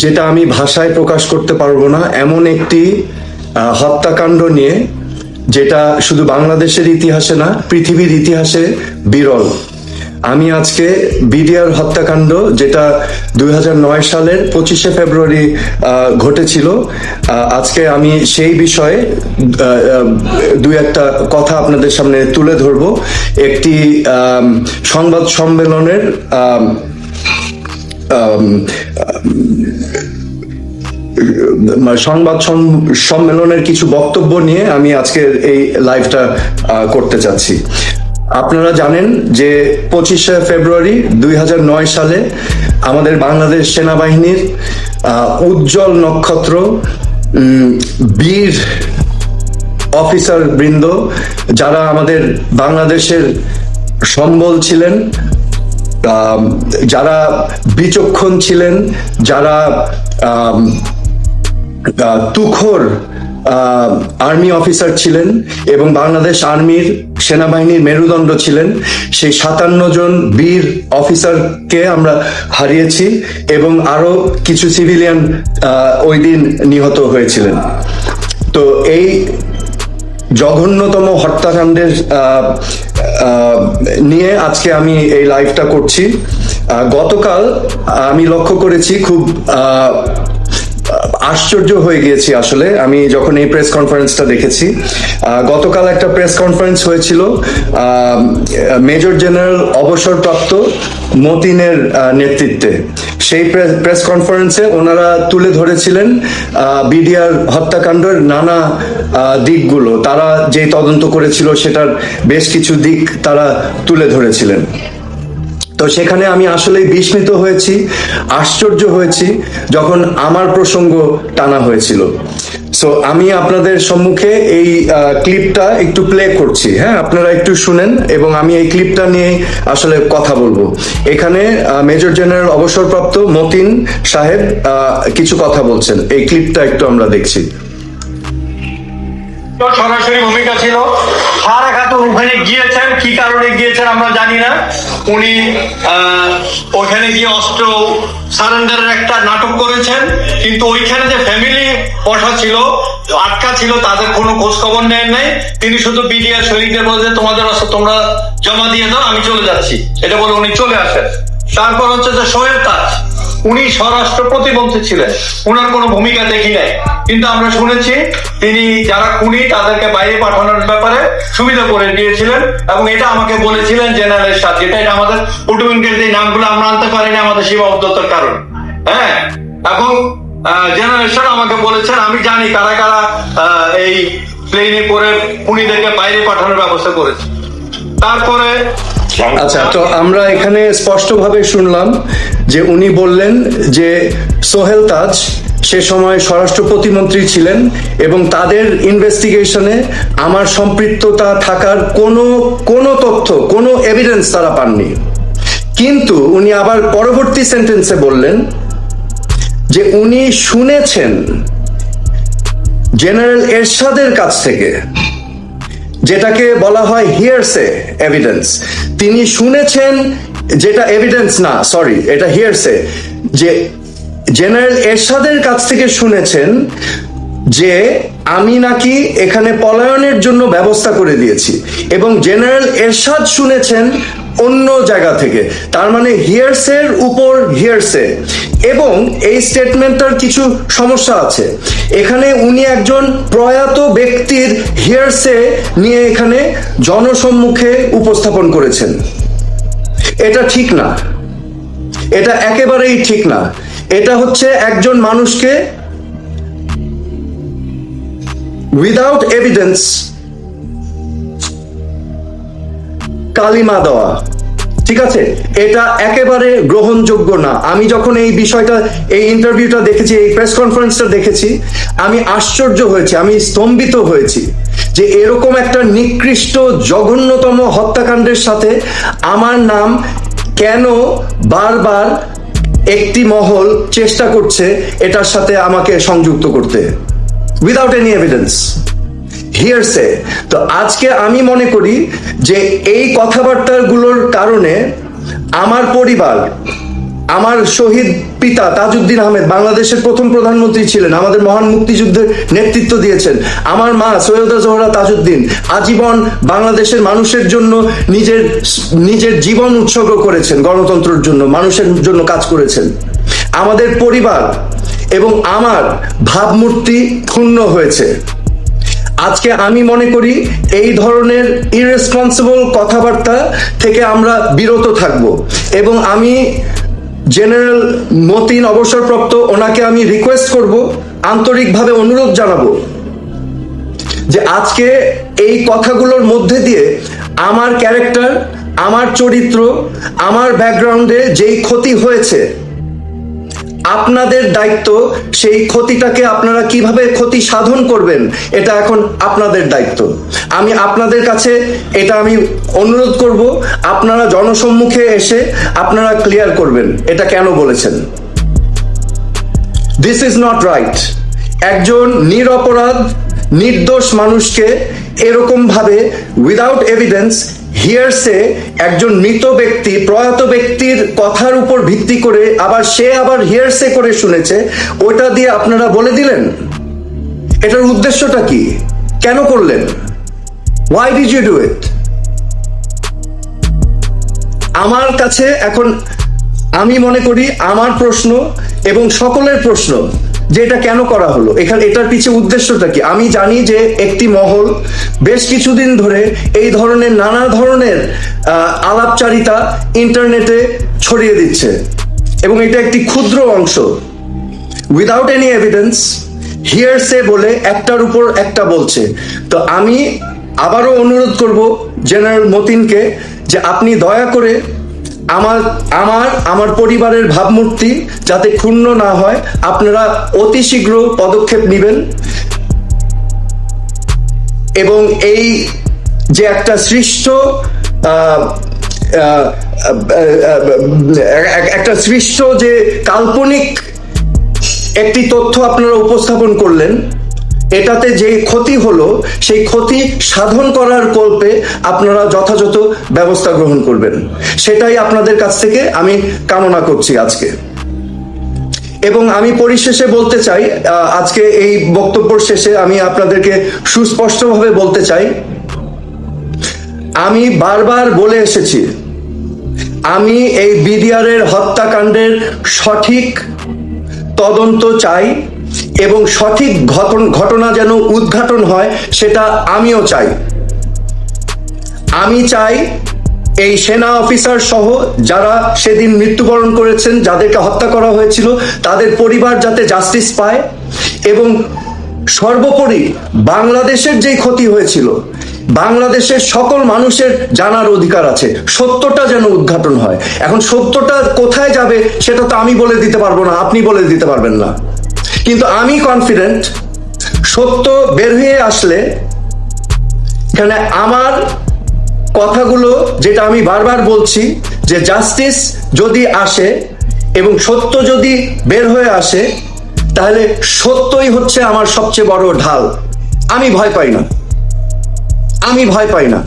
যেটা আমি ভাষায় প্রকাশ করতে পারবো না, এমন একটি হত্যাকাণ্ড নিয়ে যেটা শুধু বাংলাদেশের ইতিহাসে না, পৃথিবীর ইতিহাসে বিরল। আমি আজকে বিডিআর হত্যাকাণ্ড, যেটা 2009 সালের 25শে ফেব্রুয়ারি ঘটেছিল, আজকে আমি সেই বিষয়ে দুই একটা কথা আপনাদের সামনে তুলে ধরব। একটি সংবাদ সম্মেলনের সম্মেলনের কিছু বক্তব্য নিয়ে আমি আজকের এই লাইভটা করতে চাচ্ছি। আপনারা জানেন যে 25শে ফেব্রুয়ারি 2009 সালে আমাদের বাংলাদেশ সেনাবাহিনীর উজ্জ্বল নক্ষত্র, বীর অফিসার বৃন্দ, যারা আমাদের বাংলাদেশের সম্বল ছিলেন, যারা বিচক্ষণ ছিলেন, যারা তুখোর আর্মি অফিসার ছিলেন এবং বাংলাদেশ আর্মির সেনাবাহিনীর মেরুদণ্ড ছিলেন, সেই 57 জন বীর অফিসারকে আমরা হারিয়েছি এবং আরো কিছু সিভিলিয়ান ওই দিন নিহত হয়েছিলেন। তো এই জঘন্যতম হত্যাকাণ্ডের নিয়ে আজকে আমি এই লাইভটা করছি। গতকাল আমি লক্ষ্য করেছি, খুব আশ্চর্য হয়ে গিয়েছি আসলে আমি যখন এই প্রেস কনফারেন্সটা দেখেছি। গতকাল একটা প্রেস কনফারেন্স হয়েছিল মেজর জেনারেল অবসরপ্রাপ্ত মতিনের নেতৃত্বে। সেই প্রেস কনফারেন্সে ওনারা তুলে ধরেছিলেন বিডিআর হত্যাকাণ্ডের নানা দিকগুলো। তারা যে তদন্ত করেছিল সেটার বেশ কিছু দিক তারা তুলে ধরেছিলেন। তো সেখানে আমি আসলে বিস্মিত হয়েছি, আশ্চর্য হয়েছি যখন আমার প্রসঙ্গ টানা হয়েছিল। সো আমি আপনাদের সম্মুখে এই ক্লিপটা একটু প্লে করছি, হ্যাঁ, আপনারা একটু শুনেন এবং আমি এই ক্লিপটা নিয়ে আসলে কথা বলবো। এখানে মেজর জেনারেল অবসরপ্রাপ্ত মতিন সাহেব কিছু কথা বলছেন, এই ক্লিপটা একটু আমরা দেখছি। সরাসরি ভূমিকা ছিল। ফারাক খাতুন ওখানে গিয়েছেন, কি কারণে গিয়েছেন আমরা জানি না। উনি ওখানে গিয়ে অস্ত্র সারেন্ডারের একটা নাটক করেছেন, কিন্তু ওইখানে যে ফ্যামিলি বসা ছিল, আটকা ছিল, তাদের কোনো খোঁজ খবর নেন নাই। তিনি শুধু বিডিআর শরীরদের বলে যে তোমাদের অস্ত্র তোমরা জমা দিয়ে দাও, আমি চলে যাচ্ছি, এটা বলে উনি চলে আসেন। তারপর হচ্ছে যে সোহেল তাজ, উনি স্বরাষ্ট্র প্রতিমন্ত্রী ছিলেন, উনার কোনো ভূমিকা দেখি নাই, কিন্তু আমরা শুনেছি তিনি যারা খুনি তাদেরকে বাইরে পাঠানোর ব্যাপারে সুবিধা করে দিয়েছিলেন এবং এটা আমাকে বলেছিলেন জেনারেল সাথে। এটা আমাদের উডুইনকে যে নামগুলো আমরা আনতে পারিনি আমাদের সীমাবদ্ধতার কারণে, হ্যাঁ। এবং জেনারেল সাহেব আমাকে বলেছেন, আমি জানি কারা কারা এই প্লেনে করে খুনিদেরকে বাইরে পাঠানোর ব্যবস্থা করেছে। তারপরে আচ্ছা, তো আমরা এখানে স্পষ্টভাবে শুনলাম যে উনি বললেন যে সোহেল তাজ সে সময় স্বরাষ্ট্র প্রতিমন্ত্রী ছিলেন এবং তাদের ইনভেস্টিগেশনে আমার সম্পৃক্ততা থাকার কোনো তথ্য, কোনো এভিডেন্স তারা পাননি। কিন্তু উনি আবার পরবর্তী সেন্টেন্সে বললেন যে উনি শুনেছেন জেনারেল এরশাদের কাছ থেকে, যেটাকে বলা হয় হিয়ারসে এভিডেন্স। তিনি শুনেছেন, যেটা এভিডেন্স না, সরি, এটা হিয়ারসে, যে জেনারেল এরশাদের কাছ থেকে শুনেছেন যে আমি নাকি এখানে পলায়নের জন্য ব্যবস্থা করে দিয়েছি, এবং জেনারেল এরশাদ শুনেছেন অন্য জায়গা থেকে। তার মানে হিয়ারসের উপর হিয়ারসে। এবং এই স্টেটমেন্টটার কিছু সমস্যা আছে। এখানে উনি একজন প্রয়াত ব্যক্তির হিয়ারসে নিয়ে এখানে জনসম্মুখে উপস্থাপন করেছেন। এটা ঠিক না, এটা একেবারেই ঠিক না। এটা হচ্ছে একজন মানুষকে উইদাউট এভিডেন্স কালিমা দেওয়া, ঠিক আছে? এটা একেবারে গ্রহণযোগ্য না। আমি যখন এই বিষয়টা, এই ইন্টারভিউটা দেখেছি, এই প্রেস কনফারেন্সটা দেখেছি, আমি আশ্চর্য হয়েছি, আমি স্তম্ভিত হয়েছি যে এরকম একটা নিকৃষ্ট জঘন্যতম হত্যাকাণ্ডের সাথে আমার নাম কেন বারবার একটি মহল চেষ্টা করছে এটার সাথে আমাকে সংযুক্ত করতে, উইদাউট এনি এভিডেন্স, হিয়ারসে। তো আজকে আমি মনে করি যে এই কথাবার্তাগুলোর কারণে আমার পরিবার, আমার শহীদ পিতা তাজউদ্দিন আহমেদ বাংলাদেশের প্রথম প্রধানমন্ত্রী ছিলেন, আমাদের মহান মুক্তিযুদ্ধের নেতৃত্ব দিয়েছেন। আমার মা সৈয়দা জোহরা তাজউদ্দিন আজীবন বাংলাদেশের মানুষের জন্য নিজের জীবন উৎসর্গ করেছেন, গণতন্ত্রের জন্য, মানুষের জন্য কাজ করেছেন। আমাদের পরিবার এবং আমার ভাবমূর্তি ক্ষুণ্ণ হয়েছে। আজকে আমি মনে করি এই ধরনের ইররেসপন্সিবল কথাবার্তা থেকে আমরা বিরত থাকব এবং আমি জেনারেল মতিন অবসরপ্রাপ্ত ওনাকে আমি রিকোয়েস্ট করব, আন্তরিকভাবে অনুরোধ জানাবো যে আজকে এই কথাগুলোর মধ্যে দিয়ে আমার ক্যারেক্টার, আমার চরিত্র, আমার ব্যাকগ্রাউন্ডে যেই ক্ষতি হয়েছে, আপনাদের দায়িত্ব সেই ক্ষতিটাকে আপনারা কিভাবে ক্ষতি সাধন করবেন এটা এখন আপনাদের দায়িত্ব। আমি আপনাদের কাছে এটা আমি অনুরোধ করব, আপনারা জনসম্মুখে এসে আপনারা ক্লিয়ার করবেন এটা কেন বলেছেন। This is not right. একজন নিরপরাধ নির্দোষ মানুষকে এরকম ভাবে উইদাউট এভিডেন্স হিয়ারসে, একজন মৃত ব্যক্তি, প্রয়াত ব্যক্তির কথার উপর ভিত্তি করে সে আবার হিয়ারসে করে শুনেছে, ওটা দিয়ে আপনারা বলে দিলেন। এটার উদ্দেশ্যটা কি? কেন করলেন? Why did you do it? আমার কাছে এখন আমি মনে করি আমার প্রশ্ন এবং সকলের প্রশ্ন যে এটা কেন করা হলো, এটার পিছে উদ্দেশ্যটা কি? আমি জানি যে একটি মহল বেশ কিছুদিন ধরে এই ধরনের নানা ধরনের আলাপচারিতা ইন্টারনেটে ছড়িয়ে দিচ্ছে এবং এটা একটি ক্ষুদ্র অংশ, উইদাউট এনি এভিডেন্স, হিয়ারসে বলে একটার উপর একটা বলছে। তো আমি আবারও অনুরোধ করব জেনারেল মতিনকে যে আপনি দয়া করে আমার পরিবারের ভাবমূর্তি যাতে ক্ষুণ্ণ না হয়, আপনারা অতি শীঘ্র পদক্ষেপ নেবেন এবং এই যে একটা সৃষ্ট যে কাল্পনিক একটি তথ্য আপনারা উপস্থাপন করলেন, এটাতে যে ক্ষতি হলো সেই ক্ষতি সাধন করার কল্পে আপনারা যথাযথ ব্যবস্থা গ্রহণ করবেন, সেটাই আপনাদের কাছ থেকে আমি কামনা করছি আজকে। এবং আমি পরিশেষে বলতে চাই, আজকে এই বক্তব্যের শেষে আমি আপনাদেরকে সুস্পষ্টভাবে বলতে চাই, আমি বারবার বলে এসেছি আমি এই বিডিআরের হত্যাকাণ্ডের সঠিক তদন্ত চাই এবং সঠিক ঘটনা যেন উদ্ঘাটন হয় সেটা আমিও চাই। আমি চাই এই সেনা অফিসার সহ যারা সেদিন মৃত্যুবরণ করেছেন, যাদেরকে হত্যা করা হয়েছিল, তাদের পরিবার যাতে জাস্টিস পায় এবং সর্বোপরি বাংলাদেশের যেই ক্ষতি হয়েছিল, বাংলাদেশের সকল মানুষের জানার অধিকার আছে, সত্যটা যেন উদ্ঘাটন হয়। এখন সত্যটা কোথায় যাবে সেটা তো আমি বলে দিতে পারবো না, আপনি বলে দিতে পারবেন না, কিন্তু আমি কনফিডেন্ট সত্য বের হয়ে আসলে এখানে আমার কথাগুলো, যেটা আমি বারবার বলছি যে জাস্টিস যদি আসে এবং সত্য যদি বের হয়ে আসে, তাহলে সত্যই হচ্ছে আমার সবচেয়ে বড় ঢাল। আমি ভয় পাই না, আমি ভয় পাই না,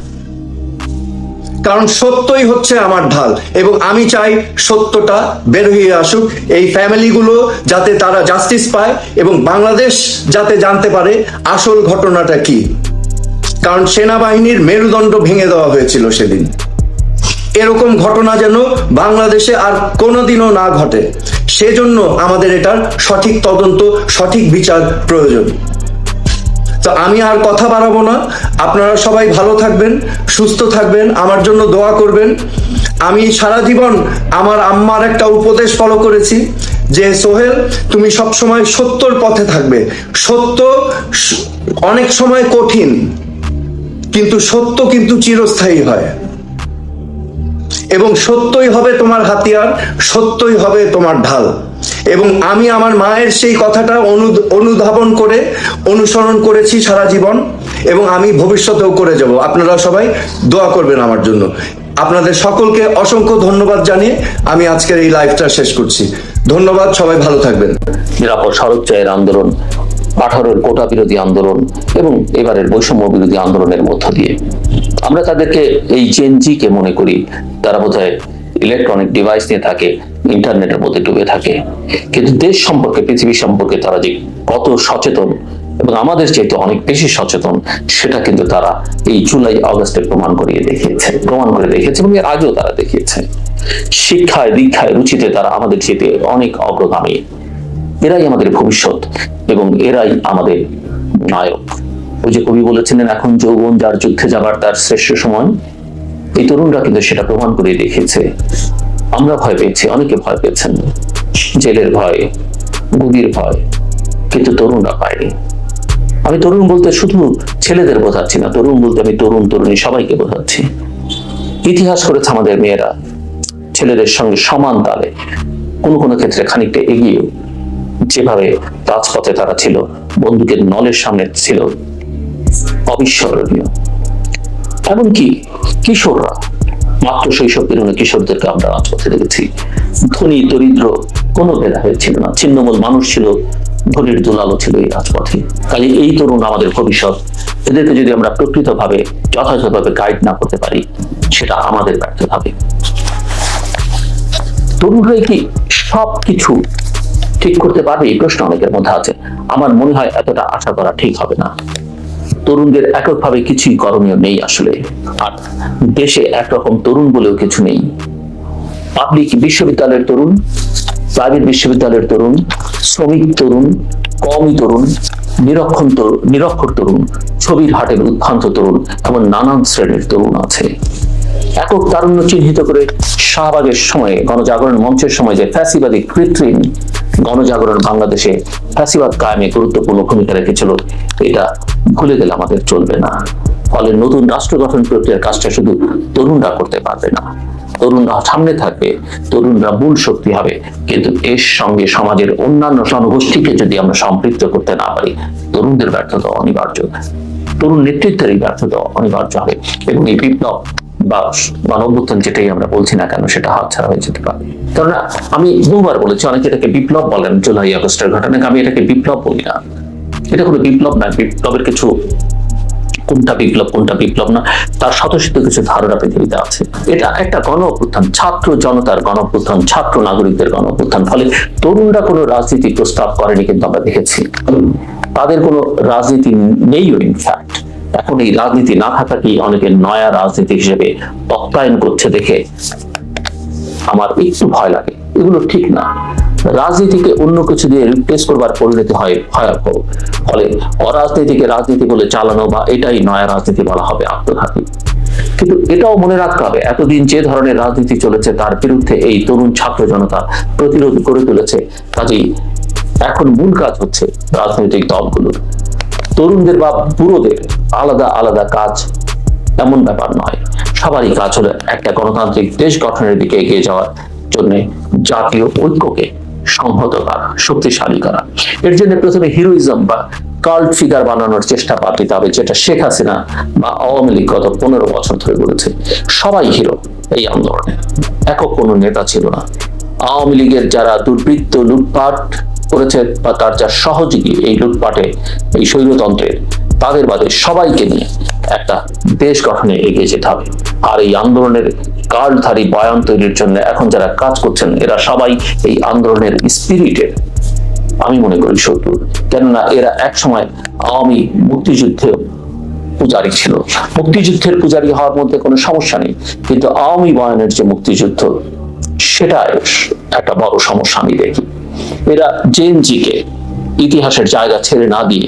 কারণ সত্যই হচ্ছে আমার ঢাল এবং আমি চাই সত্যটা বের হয়ে আসুক, এই ফ্যামিলিগুলো যাতে তারা জাস্টিস পায় এবং বাংলাদেশ যাতে জানতে পারে আসল ঘটনাটা কি। কারণ সেনাবাহিনীর মেরুদণ্ড ভেঙে দেওয়া হয়েছিল সেদিন। এরকম ঘটনা যেন বাংলাদেশে আর কোনোদিনও না ঘটে, সেজন্য আমাদের এটার সঠিক তদন্ত, সঠিক বিচার প্রয়োজন। তো আমি আর কথা বাড়াবো না, আপনারা সবাই ভালো থাকবেন, সুস্থ থাকবেন, আমার জন্য দোয়া করবেন। আমি সারা জীবন আমার আম্মার একটা উপদেশ ফলো করেছি যে সোহেল, তুমি সবসময় সত্যর পথে থাকবে। সত্য অনেক সময় কঠিন, কিন্তু সত্য কিন্তু চিরস্থায়ী হয় এবং সত্যই হবে তোমার হাতিয়ার, সত্যই হবে তোমার ঢাল। এবং আমি আমার মায়ের সেই কথাটা অনুধাবন করে অনুসরণ করেছি সারা জীবন এবং আমি ভবিষ্যতেও করে যাব। আপনারা সবাই দোয়া করবেন আমার জন্য। আপনাদের সকলকে অসংখ্য ধন্যবাদ জানিয়ে আমি আজকের এই লাইভটা শেষ করছি। ধন্যবাদ, সবাই ভালো থাকবেন। নিরাপদ সড়ক চায়ের আন্দোলন, 18-এর কোটা বিরোধী আন্দোলন এবং এবারের বৈষম্য বিরোধী আন্দোলনের মধ্য দিয়ে আমরা তাদেরকে এই জেনজিকে মনে করি, তারা বোধহয় ইলেকট্রনিক ডিভাইস নিয়ে থাকে, ইন্টারনেটের মধ্যে ডুবে থাকে, কিন্তু দেশ সম্পর্কে, পৃথিবী সম্পর্কে তারা যে কত সচেতন এবং আমাদের চাইতে অনেক বেশি সচেতন, সেটা কিন্তু তারা এই জুলাই আগস্টে প্রমাণ করে দেখিয়েছে এবং এর আগেও তারা দেখিয়েছে। শিক্ষায়, দীক্ষায়, রুচিতে তারা আমাদের চাইতে অনেক অগ্রগামী। এরাই আমাদের ভবিষ্যৎ এবং এরাই আমাদের নায়ক। ওই যে কবি বলেছিলেন, এখন যৌবন যার, যুদ্ধে যাবার তার শ্রেষ্ঠ সময়। এই তরুণরা কিন্তু সেটা প্রমাণ করে দেখিয়েছে। আমরা ভয় পেয়েছি, অনেকে ভয় পেয়েছেন, জেলের ভয়, গুলির ভয়, কিন্তু তরুণরা পায়নি। আমি তরুণ বলতে শুধু ছেলেদের বোঝাচ্ছি না, তরুণ বলতে আমি তরুণ তরুণী সবাইকে বোঝাচ্ছি। ইতিহাস করেছে আমাদের মেয়েরা ছেলেদের সঙ্গে সমান তালে, কোনো কোনো ক্ষেত্রে খানিকটা এগিয়ে। যেভাবে রাজপথে তারা ছিল, বন্দুকের নলের সামনে ছিল, অবিস্মরণীয়। এমনকি কিশোররা, মাত্র শৈশব পেরোনো কিশোরদেরকে আমরা রাজপথে দেখেছি। ধনী দরিদ্র কোনো ভেদাভেদ ছিল না, ছিন্নমূল মানুষ ছিল, ধনীর দুলালো ছিল এই রাজপথে। কাজে এই তরুণ আমাদের ভবিষ্যৎ। এদেরকে যদি আমরা প্রকৃতভাবে, যথাযথভাবে গাইড না করতে পারি, সেটা আমাদের ব্যর্থতা হবে। তরুণরাই কি সবকিছু ঠিক করতে পারবে, এই প্রশ্ন অনেকের মধ্যে আছে। আমার মনে হয় এতটা আশা করা ঠিক হবে না। তরুণদের এককভাবে কিছুই করণীয় নেই আসলে। আর দেশে একরকম তরুণ বলেও কিছু নেই। পাবলিক বিশ্ববিদ্যালয়ের তরুণ, প্রাইভেট বিশ্ববিদ্যালয়ের তরুণ, শ্রমিক তরুণ, কওমি তরুণ, নিরক্ষর তরুণ, ছবির হাটের উদ্ভ্রান্ত তরুণ, এমন নানান শ্রেণীর তরুণ আছে। একক তারুণ্য চিহ্নিত করে শাহবাগের সময়ে, গণজাগরণ মঞ্চের সময় যে ফ্যাসিবাদী কৃত্রিম গণজাগরণ বাংলাদেশে ফ্যাসিবাদ কায়েমে গুরুত্বপূর্ণ ভূমিকা রেখেছিল, এটা ভুলে গেলে আমাদের চলবে না। ফলে নতুন রাষ্ট্র গঠন প্রক্রিয়ার কাজটা শুধু তরুণরা করতে পারবে না। তরুণরা সামনে থাকবে, তরুণরা মূল শক্তি হবে, কিন্তু এর সঙ্গে সমাজের অন্যান্য জনগোষ্ঠীকে যদি আমরা সম্পৃক্ত করতে না পারি, তরুণদের ব্যর্থতা অনিবার্য, তরুণ নেতৃত্বেরই ব্যর্থতা অনিবার্য হবে এবং এই বিপ্লব বা গণঅভ্যুত্থান যেটাই আমরা বলছি না কেন, সেটা হাতছাড়া হয়ে যেতে পারে। কেননা আমি বহুবার বলেছি, অনেকে এটাকে বিপ্লব বলেন, জুলাই আগস্টের ঘটনাকে। আমি এটাকে বিপ্লব বলি না, এটা কোনো বিপ্লব না। বিপ্লবের কিছু, কোনটা বিপ্লব না, তার স্বতঃসিদ্ধ কিছু ধারণা পৃথিবীতে আছে। এটা একটা গণঅভ্যুত্থান, ছাত্র জনতার গণঅভ্যুত্থান, ছাত্র নাগরিকদের গণঅভ্যুত্থান। ফলে তরুণরা কোনো রাজনীতি প্রস্তাব করেনি, কিন্তু আমরা দেখেছি তাদের কোনো রাজনীতি নেইও। ইনফ্যাক্ট এখন এই রাজনীতি না থাকাকেই অনেকে নয়া রাজনীতি হিসেবে তত্ত্বায়ন করছে দেখে আমার একটু ভয় লাগে। এগুলো ঠিক না। রাজনীতিকে অন্য কিছু দিয়ে রিপ্লেস করবার পরিণতি হয় ভয়াবহ। ফলে অরাজনীতিকে রাজনীতি বলে চালানো বা এটাই নয়া রাজনীতি বলা হবে আত্মঘাতী। কিন্তু এটাও মনে রাখতে হবে, এতদিন যে ধরনের রাজনীতি চলেছে তার বিরুদ্ধে এই তরুণ ছাত্র জনতা প্রতিরোধ করে তুলেছে। কাজেই এখন মূল কাজ হচ্ছে রাজনৈতিক দলগুলোর। তরুণদের বা বুড়োদের আলাদা আলাদা কাজ এমন ব্যাপার নয়। সবারই কাজ হলো একটা গণতান্ত্রিক দেশ গঠনের দিকে এগিয়ে যাওয়ার জন্য জাতীয় ঐক্যকে সংহত করা, শক্তিশালী করা। এর জন্য প্রথমে হিরোইজম বা কাল্ট ফিগার বানানোর চেষ্টা বাদ দিতে হবে, যেটা শেখ হাসিনা বা আওয়ামী লীগ গত 15 বছর ধরে করেছে। সবাই হিরো এই আন্দোলনে, একক কোনো নেতা ছিল না। আওয়ামী লীগের যারা দুর্বৃত্ত, লুটপাট করেছে বা তার যা সহযোগী এই লুটপাটে, এই স্বৈরতন্ত্রের, তাদের বাদে সবাইকে নিয়ে একটা দেশ গঠনে এগিয়ে যেতে হবে। আর এই আন্দোলনের কার্ডধারী বয়ান তৈরির জন্য এখন যারা কাজ করছেন, এরা সবাই এই আন্দোলনের স্পিরিটের, আমি মনে করি, শত্রু। কেননা এরা একসময় আওয়ামী মুক্তিযুদ্ধেও পূজারী ছিল। মুক্তিযুদ্ধের পূজারী হওয়ার মধ্যে কোনো সমস্যা নেই, কিন্তু আওয়ামী বয়ানের যে মুক্তিযুদ্ধ, সেটা একটা বড় সমস্যা আমি দেখি। এরা জেএনজিকে ইতিহাসের জায়গা ছেড়ে না দিয়ে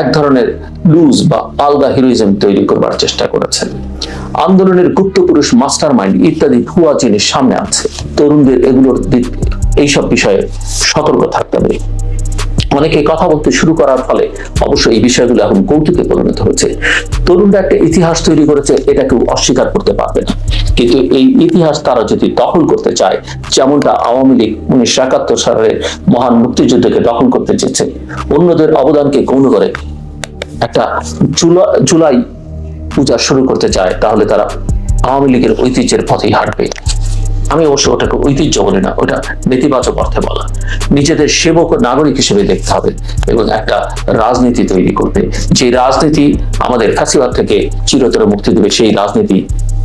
এক ধরনের লুজ বা আলগা হিরোইজম তৈরি করবার চেষ্টা করেছেন। আন্দোলনের গুপ্ত পুরুষ, মাস্টার মাইন্ড ইত্যাদি ভুয়া জিনিস সামনে আছে। তরুণদের এগুলোর এইসব বিষয়ে সতর্ক থাকতে হবে। অনেকে কথা বলতে শুরু করার ফলে অবশ্য এই বিষয়গুলো এখন কৌতুকে পরিণত হয়েছে। তরুণরা একটা ইতিহাস তৈরি করেছে, এটা কেউ অস্বীকার করতে পারবে না। কিন্তু এই ইতিহাস তারা যদি দখল করতে চায়, যেমনটা আওয়ামী লীগ 1971 সালের মহান মুক্তিযুদ্ধকে দখল করতে চেয়েছে, অন্যদের অবদানকে গৌণ করে একটা জুলাই পূজা শুরু করতে চায়, তাহলে তারা আওয়ামী লীগের ঐতিহ্যের পথেই হাঁটবে। আমি অবশ্য ওটাকে ঐতিহ্য বলি না, ওটা নেতিবাচক অর্থে বলা। নিজেদের সেবক ও নাগরিক হিসেবে দেখতে হবে এবং একটা রাজনীতি তৈরি করতে, যে রাজনীতি আমাদের ফ্যাসিবাদ থেকে চিরতরে মুক্তি দেবে, সেই রাজনীতি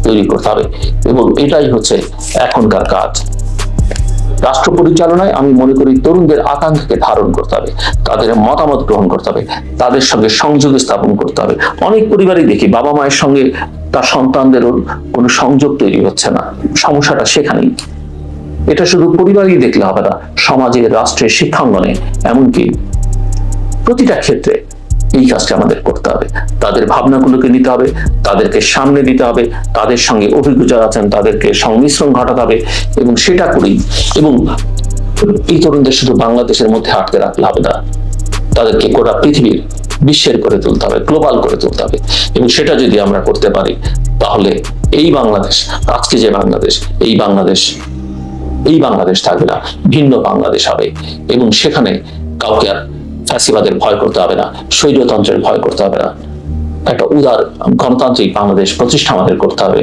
তৈরি করতে হবে। এবং এটাই হচ্ছে এখনকার কাজ। রাষ্ট্র পরিচালনায় আমি মনে করি তরুণদের আকাঙ্ক্ষাকে ধারণ করতে হবে, তাদের মতামত গ্রহণ করতে হবে, তাদের সঙ্গে সংযোগ স্থাপন করতে হবে। অনেক পরিবারই দেখি বাবা মায়ের সঙ্গে তার সন্তানদেরও কোনো সংযোগ তৈরি হচ্ছে না, সমস্যাটা সেখানেই। এটা শুধু পরিবারই দেখলে হবে না, সমাজে, রাষ্ট্রে, শিক্ষাঙ্গনে, এমনকি প্রতিটা ক্ষেত্রে এই কাজটা আমাদের করতে হবে। তাদের ভাবনাগুলোকে নিতে হবে, তাদেরকে সামনে দিতে হবে, তাদের সঙ্গে অভিজ্ঞ যারা আছেন তাদেরকে সংমিশ্রণ ঘটাতে হবে, এবং সেটা করি। এবং এই তরুণদের শুধু বাংলাদেশের মধ্যে আটকে রাখলে হবে না, তাদেরকে গোটা পৃথিবীর, বিশ্বের করে তুলতে হবে, গ্লোবাল করে তুলতে হবে। এবং সেটা যদি আমরা করতে পারি, তাহলে এই বাংলাদেশ, আজকে যে বাংলাদেশ, এই বাংলাদেশ থাকবে না, ভিন্ন বাংলাদেশ হবে। এবং সেখানে কাউকে আর ফ্যাসিবাদের ভয় করতে হবে না, স্বৈরতন্ত্রের ভয় করতে হবে না, একটা উদার গণতান্ত্রিক বাংলাদেশ প্রতিষ্ঠা আমাদের করতে হবে।